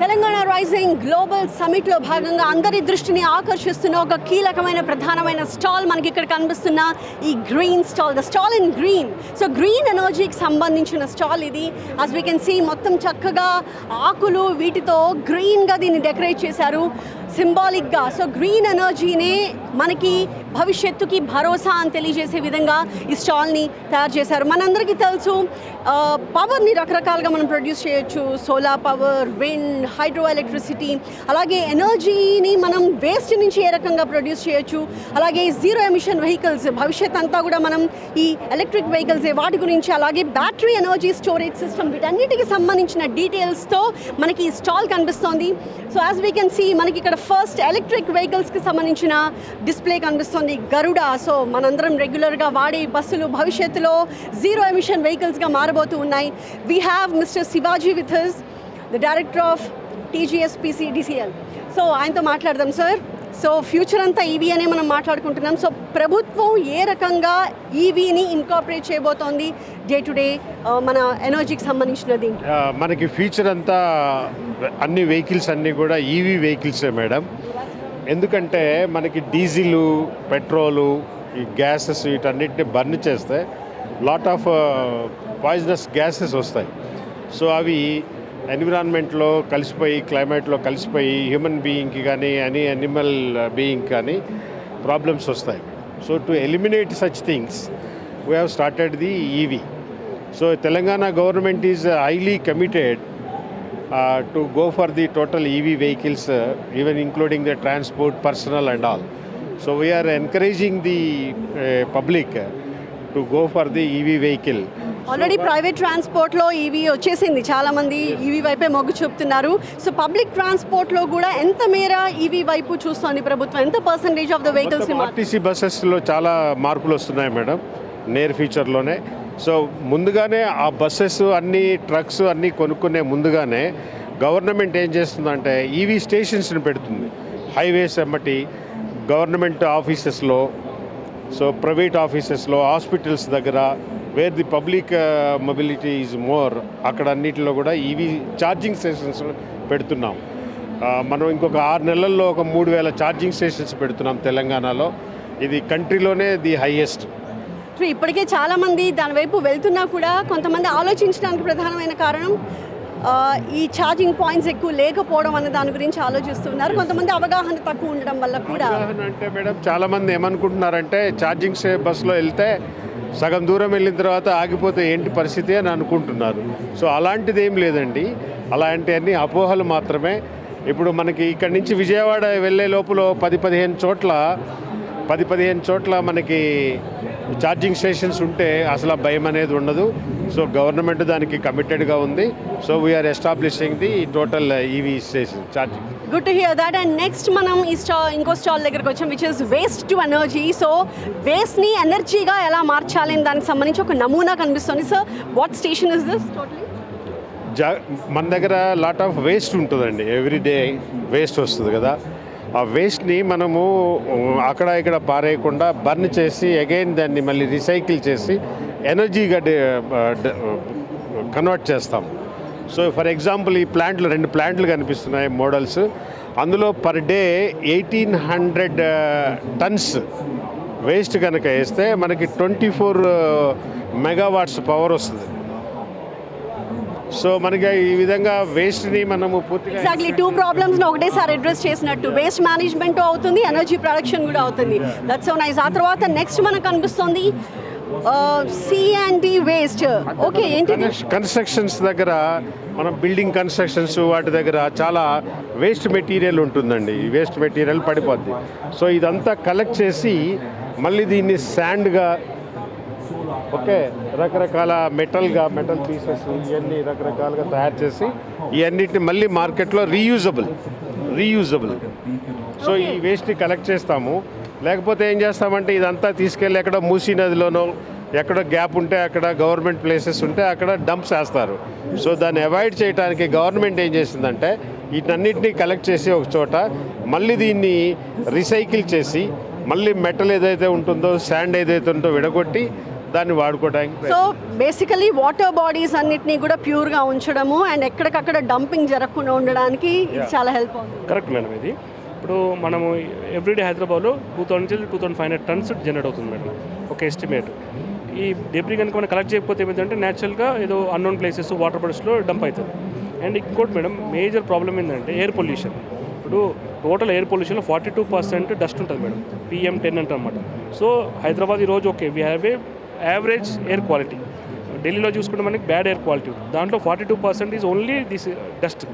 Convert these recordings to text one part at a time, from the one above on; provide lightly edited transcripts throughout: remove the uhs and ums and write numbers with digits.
Telangana rising global సమిట్లో భాగంగా అందరి దృష్టిని ఆకర్షిస్తున్న ఒక కీలకమైన ప్రధానమైన స్టాల్ మనకి ఇక్కడ కనిపిస్తున్న ఈ green stall, the stall in green. So green ఎనర్జీకి సంబంధించిన స్టాల్ ఇది. యాజ్ వీ కెన్ సీ మొత్తం చక్కగా ఆకులు వీటితో గ్రీన్గా దీన్ని డెకరేట్ చేశారు సింబాలిక్గా. సో గ్రీన్ ఎనర్జీనే మనకి భవిష్యత్తుకి భరోసా అని తెలియజేసే విధంగా ఈ స్టాల్ని తయారు చేశారు. మనందరికీ తెలుసు పవర్ని రకరకాలుగా మనం ప్రొడ్యూస్ చేయొచ్చు, solar power, wind, hydro electricity. అలాగే ఎనర్జీని మనం వేస్ట్ నుంచి ఏ రకంగా ప్రొడ్యూస్ చేయొచ్చు. అలాగే జీరో ఎమిషన్ వెహికల్స్, భవిష్యత్ అంతా కూడా మనం ఈ ఎలక్ట్రిక్ వెహికల్స్ వాటి గురించి, అలాగే బ్యాటరీ ఎనర్జీ స్టోరేజ్ సిస్టమ్, వీటన్నిటికి సంబంధించిన డీటెయిల్స్తో మనకి ఈ స్టాల్ కనిపిస్తోంది. So as we can see మనకి ఇక్కడ ఫస్ట్ ఎలక్ట్రిక్ వెహికల్స్కి సంబంధించిన డిస్ప్లే కనిపిస్తుంది, గరుడ. సో మనందరం రెగ్యులర్గా వాడే బస్సులు భవిష్యత్తులో జీరో ఎమిషన్ వెహికల్స్గా మారబోతూ ఉన్నాయి. We have mister Shivaji with his, the director of TGSPCDCL. So ఆయనతో మాట్లాడదాం సార్. సో ఫ్యూచర్ అంతా ఈవీ అనే మనం మాట్లాడుకుంటున్నాం. సో ప్రభుత్వం ఏ రకంగా ఈవీని ఇన్కార్పొరేట్ చేయబోతోంది డే టు డే మన ఎనర్జీకి సంబంధించినది? మనకి ఫ్యూచర్ అంతా అన్ని వెహికల్స్ అన్నీ కూడా ఈవీ వెహికల్సే మేడం. ఎందుకంటే మనకి డీజిలు, పెట్రోలు, ఈ గ్యాసెస్ వీటన్నిటిని బర్న్ చేస్తే లాట్ ఆఫ్ పాయిజనస్ గ్యాసెస్ వస్తాయి. సో అవి ఎన్విరాన్మెంట్లో కలిసిపోయి, క్లైమేట్లో కలిసిపోయి హ్యూమన్ బీయింగ్కి కానీ యానిమల్ బీయింగ్ కానీ ప్రాబ్లమ్స్ వస్తాయి. So to eliminate such things we have started the EV. So Telangana government is highly committed to go for the total EV vehicles, even including the transport, personal and all. So we are encouraging the public to go for the EV vehicle. Already private ట్రాన్స్పోర్ట్లో EV వచ్చేసింది, చాలామంది EV వైపే మొగ్గు చూపుతున్నారు. So public ట్రాన్స్పోర్ట్లో కూడా ఎంత మేర EV వైపు చూస్తోంది ప్రభుత్వం? ఎంత percentage of the vehicles? RTC బస్సెస్లో చాలా మార్పులు వస్తున్నాయి మేడం నియర్ ఫ్యూచర్లోనే. సో ముందుగానే ఆ బస్సెస్ అన్నీ, ట్రక్స్ అన్నీ కొనుక్కునే ముందుగానే గవర్నమెంట్ ఏం చేస్తుందంటే ఈవీ స్టేషన్స్ని పెడుతుంది హైవేస్ ఎమ్మటి, గవర్నమెంట్ ఆఫీసెస్లో, సో ప్రైవేట్ ఆఫీసెస్లో, హాస్పిటల్స్ దగ్గర, where the public mobility is more, అక్కడ అన్నిటిలో కూడా ఈవీ ఛార్జింగ్ స్టేషన్స్ పెడుతున్నాం. మనం ఇంకొక 6 నెలల్లో ఒక 3000 ఛార్జింగ్ స్టేషన్స్ పెడుతున్నాం తెలంగాణలో. ఇది కంట్రీలోనే ది హైయెస్ట్. ఇప్పటికే చాలామంది దానివైపు వెళ్తున్నా కూడా కొంతమంది ఆలోచించడానికి ప్రధానమైన కారణం ఈ ఛార్జింగ్ పాయింట్స్ ఎక్కువ లేకపోవడం అన్న దాని గురించి ఆలోచిస్తున్నారు. కొంతమంది అవగాహన తక్కువ ఉండడం వల్ల కూడా. అంటే మేడం చాలామంది ఏమనుకుంటున్నారంటే ఛార్జింగ్ బస్సులో వెళ్తే సగం దూరం వెళ్ళిన తర్వాత ఆగిపోతే ఏంటి పరిస్థితి అని అనుకుంటున్నారు. సో అలాంటిది ఏం లేదండి, అలాంటివన్నీ అపోహలు మాత్రమే. ఇప్పుడు మనకి ఇక్కడి నుంచి విజయవాడ వెళ్ళే లోపల 10-15 చోట్ల మనకి ఛార్జింగ్ స్టేషన్స్ ఉంటే అసలు భయం అనేది ఉండదు. సో గవర్నమెంట్ దానికి కమిటెడ్గా ఉంది. So we're establishing the total EV station charging. Good to hear that. And next మనం ఈ ఇంకో స్టాల్ దగ్గరకు వచ్చాం, which is waste to energy. So వేస్ట్ని ఎనర్జీగా ఎలా మార్చాలి దానికి సంబంధించి ఒక నమూనా కనిపిస్తుంది. So what station is this? మన దగ్గర లాట్ ఆఫ్ వేస్ట్ ఉంటుందండి, ఎవ్రీడే వేస్ట్ వస్తుంది కదా. ఆ వేస్ట్ని మనము అక్కడ ఇక్కడ పారేయకుండా బర్న్ చేసి అగైన్ దాన్ని మళ్ళీ రీసైకిల్ చేసి ఎనర్జీగా కన్వర్ట్ చేస్తాం. సో ఫర్ ఎగ్జాంపుల్ ఈ ప్లాంట్లు 2 ప్లాంట్లు కనిపిస్తున్నాయి మోడల్స్. అందులో పర్ డే 1800 టన్స్ వేస్ట్ కనుక వేస్తే మనకి 24 మెగావాట్స్ పవర్ వస్తుంది. సో మనకి ఈ విధంగా వేస్ట్ని మనము పూర్తిగా ఎగ్జాక్ట్లీ 2 ప్రాబ్లమ్స్ని ఒకటేసారి అడ్రస్ చేసినట్టు, వేస్ట్ మేనేజ్మెంట్ అవుతుంది, ఎనర్జీ ప్రొడక్షన్ కూడా అవుతుంది. That's so nice. ఆ తర్వాత నెక్స్ట్ మనకు కనిపిస్తుంది C&D వేస్ట్. ఓకే, ఏంటి? కన్స్ట్రక్షన్స్ దగ్గర, మనం బిల్డింగ్ కన్స్ట్రక్షన్స్ వాటి దగ్గర చాలా వేస్ట్ మెటీరియల్ ఉంటుందండి. ఈ వేస్ట్ మెటీరియల్ పడిపోద్ది. సో ఇదంతా కలెక్ట్ చేసి మళ్ళీ దీన్ని శాండ్గా, ఓకే, రకరకాల మెటల్ పీసెస్ ఇవన్నీ రకరకాలుగా తయారు చేసి ఇవన్నిటిని మళ్ళీ మార్కెట్లో రీయూజబుల్. సో ఈ వేస్ట్ని కలెక్ట్ చేస్తాము. లేకపోతే ఏం చేస్తామంటే ఇదంతా తీసుకెళ్ళి ఎక్కడో మూసీ నదిలోనో, ఎక్కడో గ్యాప్ ఉంటే అక్కడ, గవర్నమెంట్ ప్లేసెస్ ఉంటే అక్కడ డంప్స్ వేస్తారు. సో దాన్ని అవాయిడ్ చేయడానికి గవర్నమెంట్ ఏం చేసిందంటే వీటన్నిటిని కలెక్ట్ చేసి ఒక చోట మళ్ళీ దీన్ని రీసైకిల్ చేసి మళ్ళీ మెటల్ ఏదైతే ఉంటుందో, శాండ్ ఏదైతే ఉంటుందో విడగొట్టి దాన్ని వాడుకోవడానికి సో బేసికలీ వాటర్ బాడీస్ అన్నిటినీ కూడా ప్యూర్గా ఉంచడము అండ్ ఎక్కడికక్కడ డంపింగ్ జరగకుండా ఉండడానికి ఇది చాలా హెల్ప్ అవుతుంది. Correct madam. ఇది ఇప్పుడు మనము ఎవ్రీడే హైదరాబాద్లో 2000 నుంచి 2500 టన్స్ జనరేట్ అవుతుంది మేడం ఒక ఎస్టిమేట్. ఈ డెబ్రీ కనుక మనం కలెక్ట్ చేయకపోతే ఏమైందంటే న్యాచురల్గా ఏదో అన్నోన్ ప్లేసెస్ వాటర్ బాడీస్లో డంప్ అవుతుంది. అండ్ ఇంకోటి మేడం మేజర్ ప్రాబ్లం ఏంటంటే ఎయిర్ పొల్యూషన్. ఇప్పుడు టోటల్ ఎయిర్ పొల్యూషన్లో 42% డస్ట్ ఉంటుంది మేడం, PM10 అంటారు అన్నమాట. సో హైదరాబాద్ ఈరోజు okay we have a average air quality. ఢిల్లీలో చూసుకుంటే మనకి బ్యాడ్ ఎయిర్ క్వాలిటీ, దాంట్లో 42% is only this dust.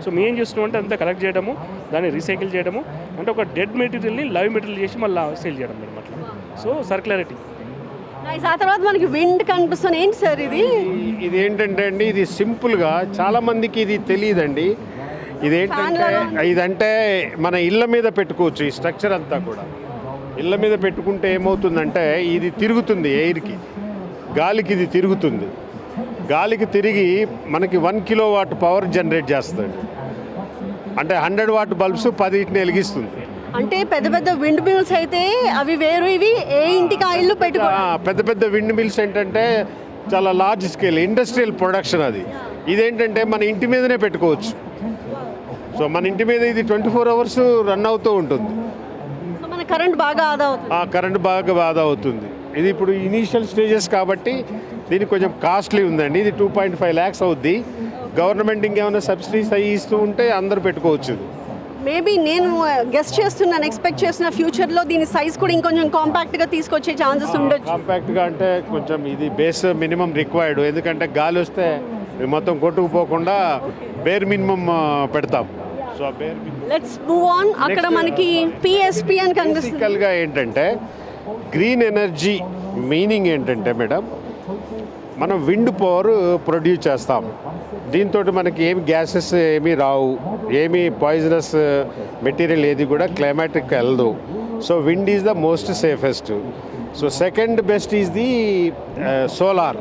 So మేము ఏం చేస్తున్నాం అంటే అంతా కలెక్ట్ చేయడము, దాన్ని రీసైకిల్ చేయడము, అంటే ఒక డెడ్ మెటీరియల్ని లైవ్ మెటీరియల్ చేసి మళ్ళీ సేల్ చేయడం మేడం అట్లా. సో సర్క్యులారిటీ. ఆ తర్వాత మనకి విండ్ కనిపిస్తుంది. ఏంటి సార్ ఇది? ఇది ఏంటంటే అండి, ఇది సింపుల్గా చాలా మందికి ఇది తెలియదండి. ఇదంటే మన ఇళ్ళ మీద పెట్టుకోవచ్చు. ఈ స్ట్రక్చర్ అంతా కూడా ఇళ్ళ మీద పెట్టుకుంటే ఏమవుతుందంటే ఇది తిరుగుతుంది, ఎయిర్కి గాలికి ఇది తిరుగుతుంది. గాలికి తిరిగి మనకి 1 కిలోవాట్ పవర్ జనరేట్ చేస్తుంది. అంటే 100 వాట్ బల్బ్స్ 10 వెలిగిస్తుంది. అంటే పెద్ద పెద్ద విండ్ మిల్స్ అయితే అవి వేరు, ఇవి ఏ ఇంటికి ఆ ఇల్లు పెట్టుకో. పెద్ద పెద్ద విండ్ మిల్స్ ఏంటంటే చాలా లార్జ్ స్కేల్ ఇండస్ట్రియల్ ప్రొడక్షన్. అది ఇదేంటంటే మన ఇంటి మీదనే పెట్టుకోవచ్చు. సో మన ఇంటి మీద ఇది 24 అవర్స్ రన్ అవుతూ ఉంటుంది. సో మన కరెంట్ బాగా ఆదా అవుతుంది. కరెంట్ బాగా ఆదా అవుతుంది. ఇది ఇప్పుడు ఇనీషియల్ స్టేజెస్ కాబట్టి దీనికి కొంచెం కాస్ట్లీ ఉందండి. ఇది 2.5 lakhs అవుద్ది. గవర్నమెంట్ ఇంకేమైనా సబ్సిడీస్ అవి ఇస్తూ ఉంటే అందరూ పెట్టుకోవచ్చు. మేబీ నేను గెస్ట్ చేస్తున్నాను, ఎక్స్పెక్ట్ చేస్తున్న ఫ్యూచర్లో దీని సైజ్ కూడా ఇంకొంచెం కాంపాక్ట్గా తీసుకొచ్చే ఛాన్సెస్ ఉండొచ్చు. కాంపాక్ట్గా అంటే కొంచెం ఇది బేస్ మినిమం రిక్వైర్డ్. ఎందుకంటే గాలి వస్తే మొత్తం కొట్టుకుపోకుండా బేర్ మినిమం పెడతాం. So let's move on. అక్కడ మనకి PSP అని కనిపిస్తుంది. బేసికల్గా ఏంటంటే గ్రీన్ ఎనర్జీ మీనింగ్ ఏంటంటే మేడం, మనం విండ్ పవర్ ప్రొడ్యూస్ చేస్తాం. దీంతో మనకి ఏమి గ్యాసెస్ ఏమీ రావు, ఏమీ పాయిజనస్ మెటీరియల్ ఏది కూడా క్లైమాటిక్ వెళ్ళదు. So wind is the most safest. So second best is the solar.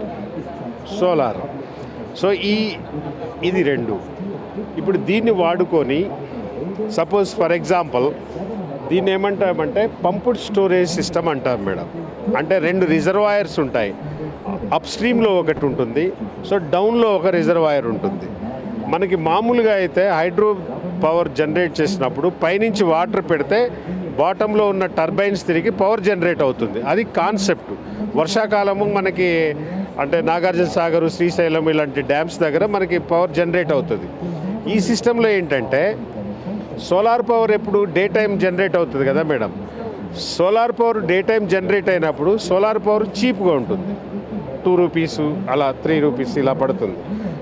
So ఇది రెండు. ఇప్పుడు దీన్ని వాడుకొని సపోజ్ ఫర్ ఎగ్జాంపుల్ దీన్ని ఏమంటామంటే పంప్డ్ స్టోరేజ్ సిస్టమ్ అంటాం మేడం. అంటే 2 రిజర్వాయర్స్ ఉంటాయి. అప్ స్ట్రీమ్లో ఒకటి ఉంటుంది, సో డౌన్లో ఒక రిజర్వాయర్ ఉంటుంది. మనకి మామూలుగా అయితే హైడ్రో పవర్ జనరేట్ చేసినప్పుడు పైనుంచి వాటర్ పెడితే బాటంలో ఉన్న టర్బైన్స్ తిరిగి పవర్ జనరేట్ అవుతుంది. అది కాన్సెప్ట్. వర్షాకాలము మనకి అంటే నాగార్జున సాగర్, శ్రీశైలం ఇలాంటి డ్యామ్స్ దగ్గర మనకి పవర్ జనరేట్ అవుతుంది. ఈ సిస్టంలో ఏంటంటే సోలార్ పవర్ ఎప్పుడు డే టైం జనరేట్ అవుతుంది కదా madam. Solar power day time generate అయినప్పుడు సోలార్ పవర్ చీప్గా ఉంటుంది. 2 రూపీస్ అలా 3 రూపీస్ ఇలా పడుతుంది.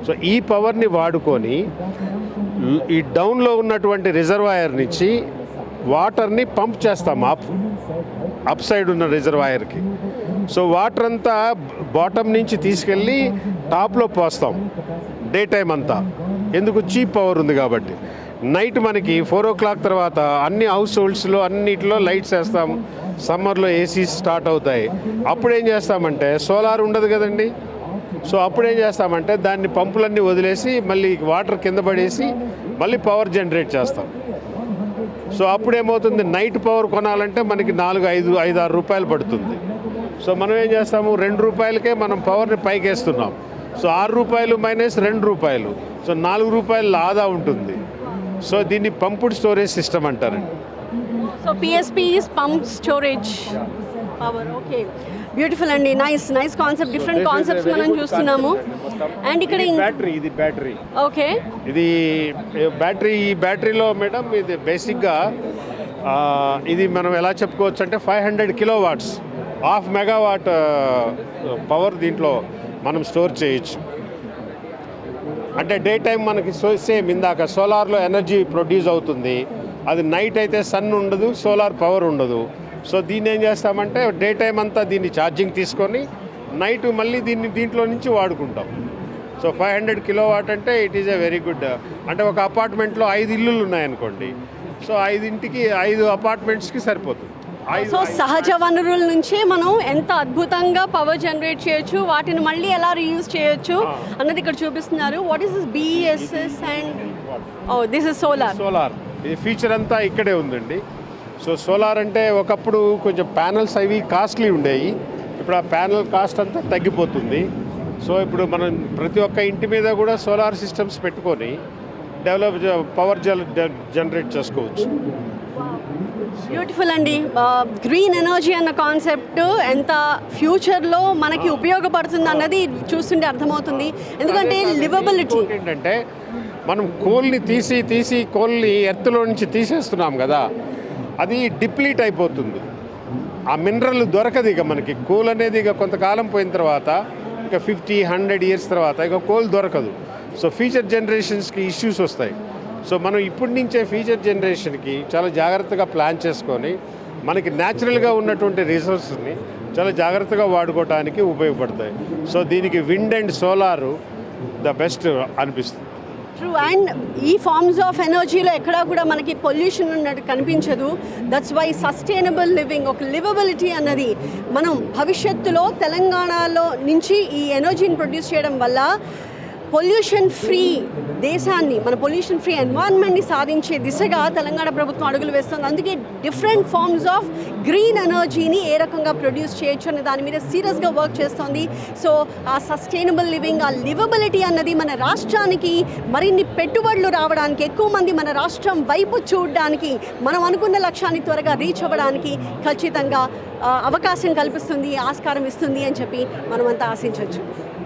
సో ఈ పవర్ని వాడుకొని ఈ డౌన్లో ఉన్నటువంటి రిజర్వాయర్ నుంచి వాటర్ని పంప్ చేస్తాం అప్ సైడ్ ఉన్న రిజర్వాయర్కి. సో వాటర్ అంతా బాటమ్ నుంచి తీసుకెళ్ళి టాప్లో పోస్తాం డే టైం అంతా. ఎందుకు? చీప్ పవర్ ఉంది కాబట్టి. నైట్ మనకి 4 o'clock తర్వాత అన్ని హౌస్ హోల్డ్స్లో అన్నిటిలో లైట్స్ వేస్తాం. సమ్మర్లో ఏసీ స్టార్ట్ అవుతాయి. అప్పుడు ఏం చేస్తామంటే సోలార్ ఉండదు కదండి. సో అప్పుడు ఏం చేస్తామంటే దాన్ని పంపులన్నీ వదిలేసి మళ్ళీ వాటర్ కింద పడేసి మళ్ళీ పవర్ జనరేట్ చేస్తాం. సో అప్పుడు ఏమవుతుంది, నైట్ పవర్ కొనాలంటే మనకి 4-5-6 రూపాయలు పడుతుంది. సో మనం ఏం చేస్తాము, 2 రూపాయలకే మనం పవర్ని పైకేస్తున్నాం. సో 6 రూపాయలు మైనస్ 2 రూపాయలు, సో 4 రూపాయలు ఆదా ఉంటుంది. సో దీన్ని పంప్డ్ స్టోరేజ్ సిస్టమ్ అంటారండి. So PSP is pump storage power. Okay, beautiful అండి. Nice concept. డిఫరెంట్ కాన్సెప్ట్స్ మనం చూస్తున్నాము. అండ్ ఇక్కడ ఇది బ్యాటరీ. ఓకే, ఇది బ్యాటరీలో మేడం ఇది బేసిక్గా ఇది మనం ఎలా చెప్పుకోవచ్చు అంటే 500 kilowatts 1/2 megawatt పవర్ దీంట్లో మనం స్టోర్ చేయొచ్చు. అంటే డే టైం మనకి సేమ్ ఇందాక సోలార్లో ఎనర్జీ ప్రొడ్యూస్ అవుతుంది. అది నైట్ అయితే సన్ ఉండదు, సోలార్ పవర్ ఉండదు. సో దీన్ని ఏం చేస్తామంటే డే టైం అంతా దీన్ని ఛార్జింగ్ తీసుకొని నైట్ మళ్ళీ దీంట్లో నుంచి వాడుకుంటాం. సో 500 kilowatt అంటే it is a very good. అంటే ఒక అపార్ట్మెంట్లో 5 ఇల్లులు ఉన్నాయనుకోండి, సో 5 అపార్ట్మెంట్స్కి సరిపోతుంది. సో సహజ వనరుల నుంచి మనం ఎంత అద్భుతంగా పవర్ జనరేట్ చేయొచ్చు, వాటిని మళ్ళీ ఎలా రీయూజ్ చేయొచ్చు అన్నది ఇక్కడ చూపిస్తున్నారు. What is this BESS and this is solar. ఇది ఫీచర్ అంతా ఇక్కడే ఉందండి. సో సోలార్ అంటే ఒకప్పుడు కొంచెం ప్యానల్స్ అవి కాస్ట్లీ ఉండేవి. ఇప్పుడు ఆ ప్యానల్ కాస్ట్ అంతా తగ్గిపోతుంది. సో ఇప్పుడు మనం ప్రతి ఒక్క ఇంటి మీద కూడా సోలార్ సిస్టమ్స్ పెట్టుకొని పవర్ జనరేట్ చేసుకోవచ్చు. బ్యూటిఫుల్ అండి. గ్రీన్ ఎనర్జీ అన్న కాన్సెప్ట్ ఎంత ఫ్యూచర్లో మనకి ఉపయోగపడుతుంది అన్నది చూస్తుంటే అర్థమవుతుంది. ఎందుకంటే లివబిలిటీ ఏంటంటే మనం కోల్ని తీసి కోల్ని ఎర్త్లో నుంచి తీసేస్తున్నాం కదా, అది డిప్లీట్ అయిపోతుంది. ఆ మినరల్ దొరకదు ఇక మనకి. కోల్ అనేది ఇక కొంతకాలం పోయిన తర్వాత, ఇక 50-100 ఇయర్స్ తర్వాత ఇక కోల్ దొరకదు. సో ఫ్యూచర్ జనరేషన్స్కి ఇష్యూస్ వస్తాయి. సో మనం ఇప్పటి నుంచే ఫ్యూచర్ జనరేషన్కి చాలా జాగ్రత్తగా ప్లాన్ చేసుకొని మనకి న్యాచురల్గా ఉన్నటువంటి రిసోర్స్ని చాలా జాగ్రత్తగా వాడుకోవడానికి ఉపయోగపడతాయి. సో దీనికి wind and solar the best అనిపిస్తుంది. ట్రూ. అండ్ ఈ ఫార్మ్స్ ఆఫ్ ఎనర్జీలో ఎక్కడా కూడా మనకి పొల్యూషన్ ఉన్నట్టు కనిపించదు. దట్స్ వై సస్టైనబుల్ లివింగ్, ఒక లివబిలిటీ అన్నది మనం భవిష్యత్తులో తెలంగాణలో నుంచి ఈ ఎనర్జీని ప్రొడ్యూస్ చేయడం వల్ల పొల్యూషన్ ఫ్రీ దేశాన్ని, మన పొల్యూషన్ ఫ్రీ ఎన్వైరన్మెంట్ని సాధించే దిశగా తెలంగాణ ప్రభుత్వం అడుగులు వేస్తుంది. అందుకే డిఫరెంట్ ఫార్మ్స్ ఆఫ్ గ్రీన్ ఎనర్జీని ఏ రకంగా ప్రొడ్యూస్ చేయొచ్చు అనే దాని మీద సీరియస్గా వర్క్ చేస్తుంది. సో ఆ సస్టైనబుల్ లివింగ్, ఆ లివబిలిటీ అన్నది మన రాష్ట్రానికి మరిన్ని పెట్టుబడులు రావడానికి, ఎక్కువ మంది మన రాష్ట్రం వైపు చూడడానికి, మనం అనుకున్న లక్ష్యాన్ని త్వరగా రీచ్ అవ్వడానికి ఖచ్చితంగా అవకాశం కల్పిస్తుంది, ఆస్కారం ఇస్తుంది అని చెప్పి మనమంతా ఆశించవచ్చు.